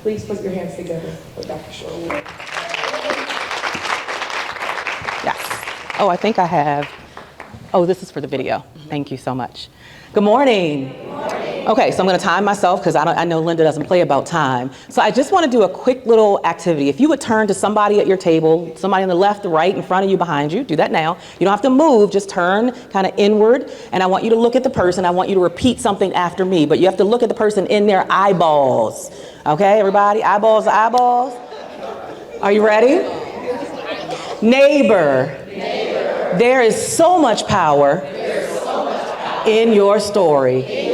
Please put your hands together for Dr. Cheryl Wood. Yes. Oh, I think I have. Oh, this is for the video. Thank you so much. Good morning. Good morning. Okay, so I'm going to time myself because I know Linda doesn't play about time. So I just want to do a quick little activity. If you would turn to somebody at your table, somebody on the left, the right, in front of you, behind you, do that now. You don't have to move, just turn kind of inward. And I want you to look at the person. I want you to repeat something after me, but you have to look at the person in their eyeballs. Okay, everybody? Eyeballs to eyeballs. Are you ready? Neighbor. There is so much power in your story.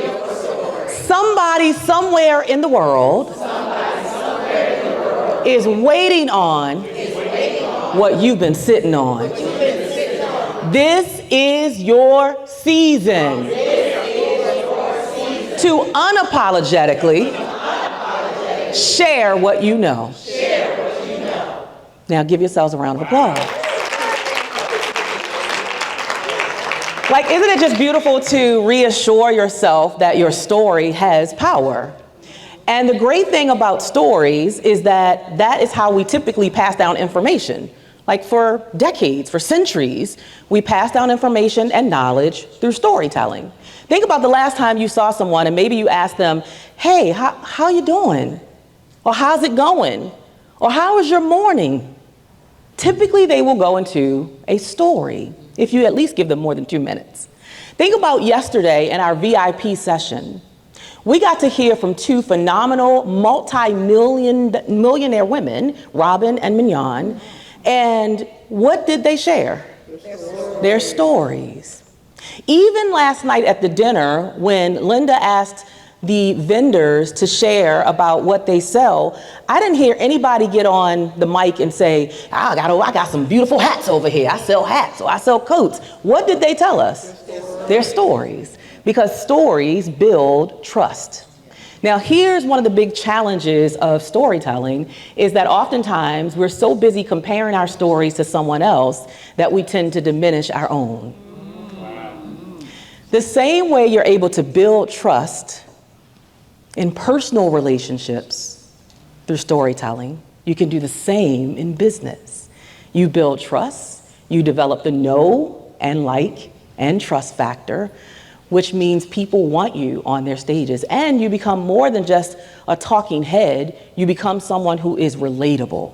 Somebody somewhere in the world is waiting on what you've been sitting on. This is your season to unapologetically share what you know. Now give yourselves a round of applause. Like, isn't it just beautiful to reassure yourself that your story has power? And the great thing about stories is that that is how we typically pass down information. Like for decades, for centuries, we pass down information and knowledge through storytelling. Think about the last time you saw someone and maybe you asked them, hey, how you doing? Or how's it going? Or how was your morning? Typically, they will go into a story if you at least give them more than 2 minutes. Think about yesterday in our VIP session. We got to hear from two phenomenal multi-millionaire women, Robin and Mignon, and what did they share? Their stories. Even last night at the dinner, when Linda asked the vendors to share about what they sell, I didn't hear anybody get on the mic and say, I got some beautiful hats over here. I sell hats or I sell coats. What did they tell us? Their stories. Because stories build trust. Now, here's one of the big challenges of storytelling is that oftentimes we're so busy comparing our stories to someone else that we tend to diminish our own. The same way you're able to build trust in personal relationships through storytelling, you can do the same in business. You build trust, you develop the know and like and trust factor, which means people want you on their stages, and you become more than just a talking head, you become someone who is relatable.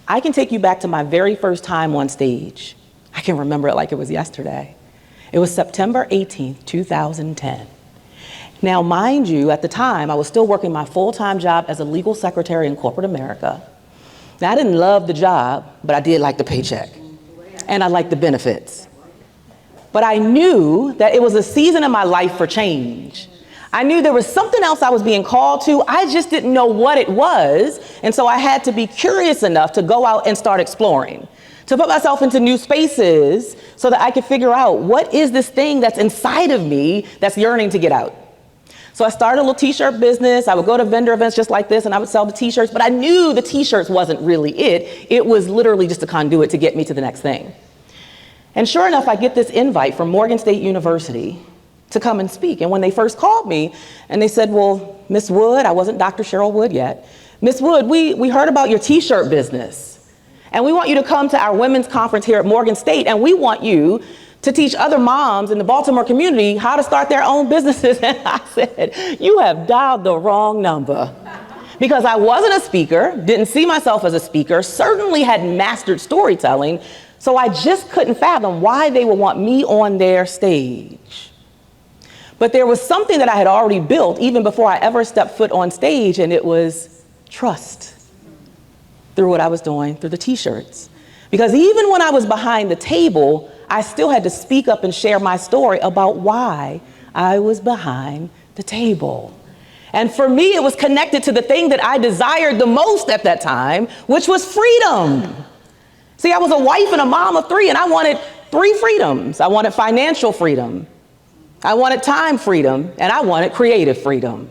I can take you back to my very first time on stage. I can remember it like it was yesterday. It was September 18th, 2010. Now, mind you, at the time, I was still working my full-time job as a legal secretary in corporate America. Now, I didn't love the job, but I did like the paycheck, and I liked the benefits. But I knew that it was a season in my life for change. I knew there was something else I was being called to. I just didn't know what it was, and so I had to be curious enough to go out and start exploring, to put myself into new spaces so that I could figure out what is this thing that's inside of me that's yearning to get out. So I started a little t-shirt business. I would go to vendor events just like this and I would sell the t-shirts, but I knew the t-shirts wasn't really it. It was literally just a conduit to get me to the next thing. And sure enough, I get this invite from Morgan State University to come and speak. And when they first called me and they said, well, Miss Wood, I wasn't Dr. Cheryl Wood yet. Miss Wood, we heard about your t-shirt business and we want you to come to our women's conference here at Morgan State, and we want you to teach other moms in the Baltimore community how to start their own businesses. And I said, you have dialed the wrong number. Because I wasn't a speaker, didn't see myself as a speaker, certainly hadn't mastered storytelling, so I just couldn't fathom why they would want me on their stage. But there was something that I had already built even before I ever stepped foot on stage, and it was trust through what I was doing, through the t-shirts. Because even when I was behind the table, I still had to speak up and share my story about why I was behind the table. And for me, it was connected to the thing that I desired the most at that time, which was freedom. See, I was a wife and a mom of 3, and I wanted 3 freedoms. I wanted financial freedom, I wanted time freedom, and I wanted creative freedom.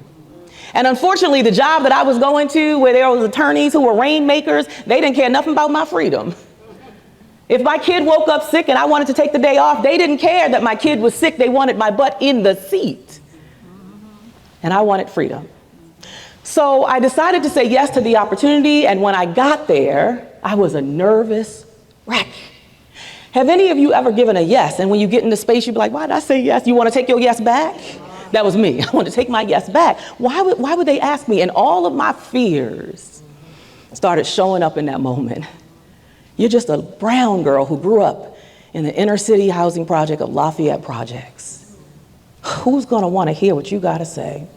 And unfortunately, the job that I was going to, where there was attorneys who were rainmakers, they didn't care nothing about my freedom. If my kid woke up sick and I wanted to take the day off, they didn't care that my kid was sick. They wanted my butt in the seat. And I wanted freedom. So I decided to say yes to the opportunity, and when I got there, I was a nervous wreck. Have any of you ever given a yes, and when you get into space, you'd be like, why did I say yes? You want to take your yes back? That was me. I want to take my yes back. Why would they ask me? And all of my fears started showing up in that moment. You're just a brown girl who grew up in the inner city housing project of Lafayette Projects. Who's going to want to hear what you got to say?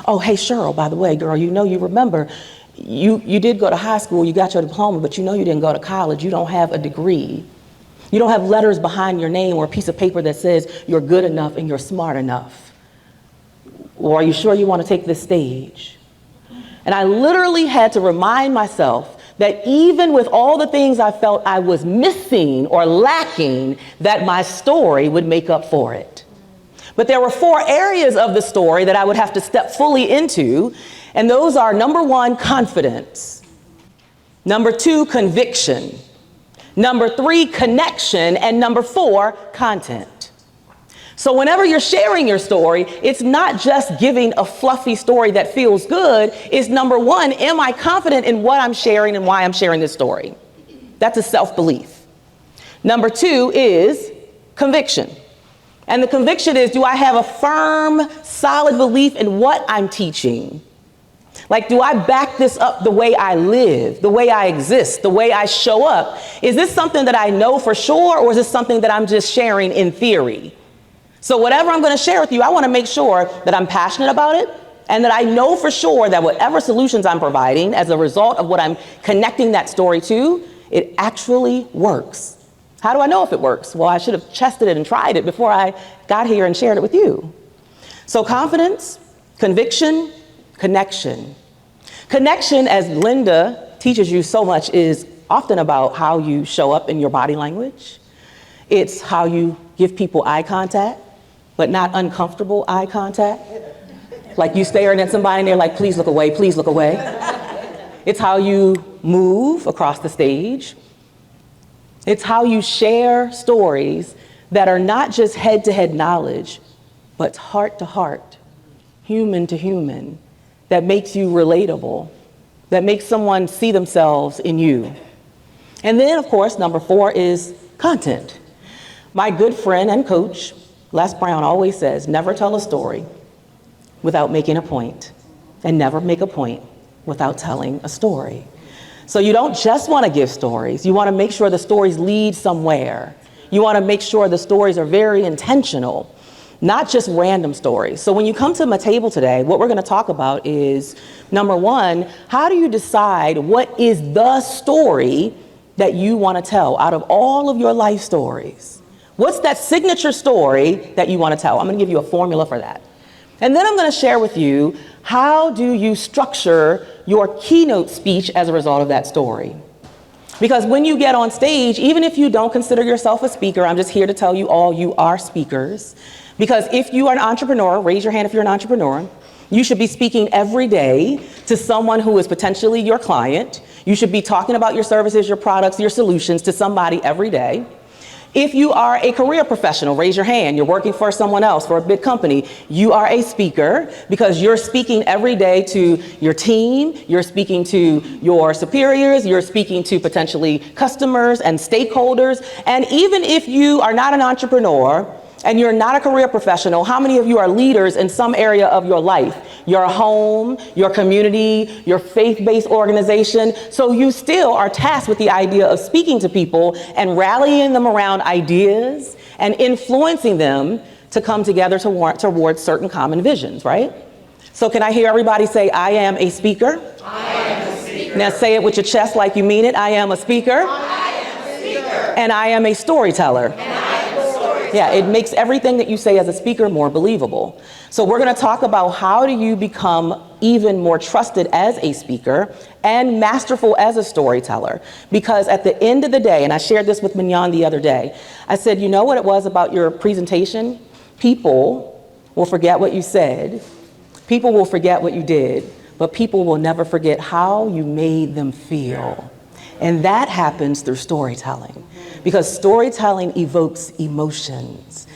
Oh, hey, Cheryl, by the way, girl, you remember, you did go to high school, you got your diploma, but you didn't go to college, you don't have a degree. You don't have letters behind your name or a piece of paper that says you're good enough and you're smart enough. Or are you sure you want to take this stage? And I literally had to remind myself that even with all the things I felt I was missing or lacking, that my story would make up for it. But there were 4 areas of the story that I would have to step fully into, and those are: number 1, confidence; number 2, conviction; number 3, connection; and number 4, content. So whenever you're sharing your story, it's not just giving a fluffy story that feels good. It's number 1, am I confident in what I'm sharing and why I'm sharing this story? That's a self-belief. Number 2 is conviction. And the conviction is, do I have a firm, solid belief in what I'm teaching? Like, do I back this up the way I live, the way I exist, the way I show up? Is this something that I know for sure, or is this something that I'm just sharing in theory? So whatever I'm going to share with you, I want to make sure that I'm passionate about it, and that I know for sure that whatever solutions I'm providing as a result of what I'm connecting that story to, it actually works. How do I know if it works? Well, I should have tested it and tried it before I got here and shared it with you. So confidence, conviction, connection. Connection, as Linda teaches you so much, is often about how you show up in your body language. It's how you give people eye contact, but not uncomfortable eye contact. Like you staring at somebody and they're like, please look away, please look away. It's how you move across the stage. It's how you share stories that are not just head-to-head knowledge, but heart-to-heart, human to human, that makes you relatable, that makes someone see themselves in you. And then, of course, number 4 is content. My good friend and coach, Les Brown, always says, never tell a story without making a point, and never make a point without telling a story. So you don't just want to give stories. You want to make sure the stories lead somewhere. You want to make sure the stories are very intentional, not just random stories. So when you come to my table today, what we're going to talk about is, number 1, how do you decide what is the story that you want to tell out of all of your life stories? What's that signature story that you want to tell? I'm going to give you a formula for that. And then I'm going to share with you, how do you structure your keynote speech as a result of that story? Because when you get on stage, even if you don't consider yourself a speaker, I'm just here to tell you all, you are speakers. Because if you are an entrepreneur, raise your hand if you're an entrepreneur, you should be speaking every day to someone who is potentially your client. You should be talking about your services, your products, your solutions to somebody every day. If you are a career professional, raise your hand. You're working for someone else, for a big company. You are a speaker because you're speaking every day to your team. You're speaking to your superiors. You're speaking to potentially customers and stakeholders. And even if you are not an entrepreneur and you're not a career professional, how many of you are leaders in some area of your life? Your home, your community, your faith-based organization. So you still are tasked with the idea of speaking to people and rallying them around ideas and influencing them to come together towards certain common visions, right? So can I hear everybody say, I am a speaker? I am a speaker. Now say it with your chest like you mean it. I am a speaker. I am a speaker. And I am a storyteller. And I am a storyteller. Yeah, it makes everything that you say as a speaker more believable. So we're going to talk about how do you become even more trusted as a speaker and masterful as a storyteller. Because at the end of the day, and I shared this with Mignon the other day, I said, you know what it was about your presentation? People will forget what you said. People will forget what you did. But people will never forget how you made them feel. And that happens through storytelling, because storytelling evokes emotions.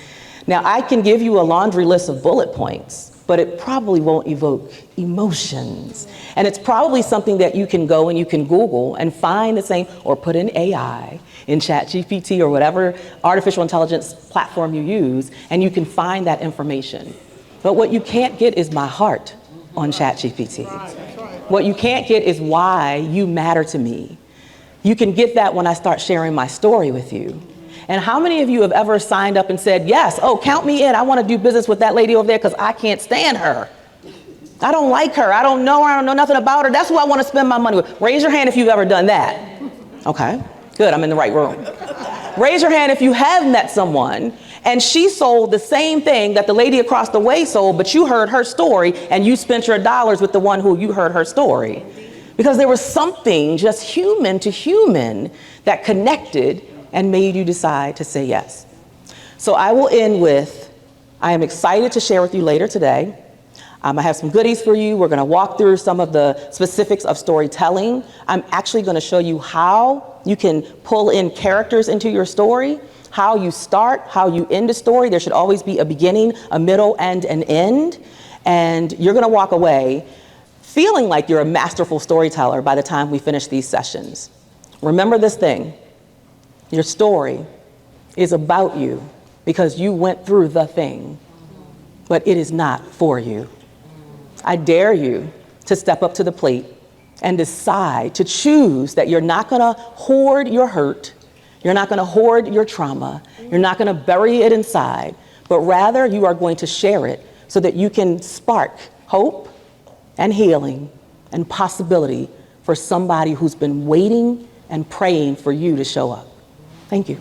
Now, I can give you a laundry list of bullet points but it probably won't evoke emotions. And it's probably something that you can go and you can Google and find the same, or put in AI, in ChatGPT or whatever artificial intelligence platform you use, and you can find that information. But what you can't get is my heart on ChatGPT. What you can't get is why you matter to me. You can get that when I start sharing my story with you. And how many of you have ever signed up and said, yes, oh, count me in, I want to do business with that lady over there because I can't stand her. I don't like her, I don't know her, I don't know nothing about her, that's who I want to spend my money with. Raise your hand if you've ever done that. Okay, good, I'm in the right room. Raise your hand if you have met someone and she sold the same thing that the lady across the way sold, but you heard her story and you spent your dollars with the one who you heard her story. Because there was something just human to human that connected and made you decide to say yes. So I will end with, I am excited to share with you later today. I have some goodies for you. We're going to walk through some of the specifics of storytelling. I'm actually going to show you how you can pull in characters into your story, how you start, how you end a story. There should always be a beginning, a middle, and an end. And you're going to walk away feeling like you're a masterful storyteller by the time we finish these sessions. Remember this thing. Your story is about you because you went through the thing, but it is not for you. I dare you to step up to the plate and decide to choose that you're not going to hoard your hurt, you're not going to hoard your trauma, you're not going to bury it inside, but rather you are going to share it so that you can spark hope and healing and possibility for somebody who's been waiting and praying for you to show up. Thank you.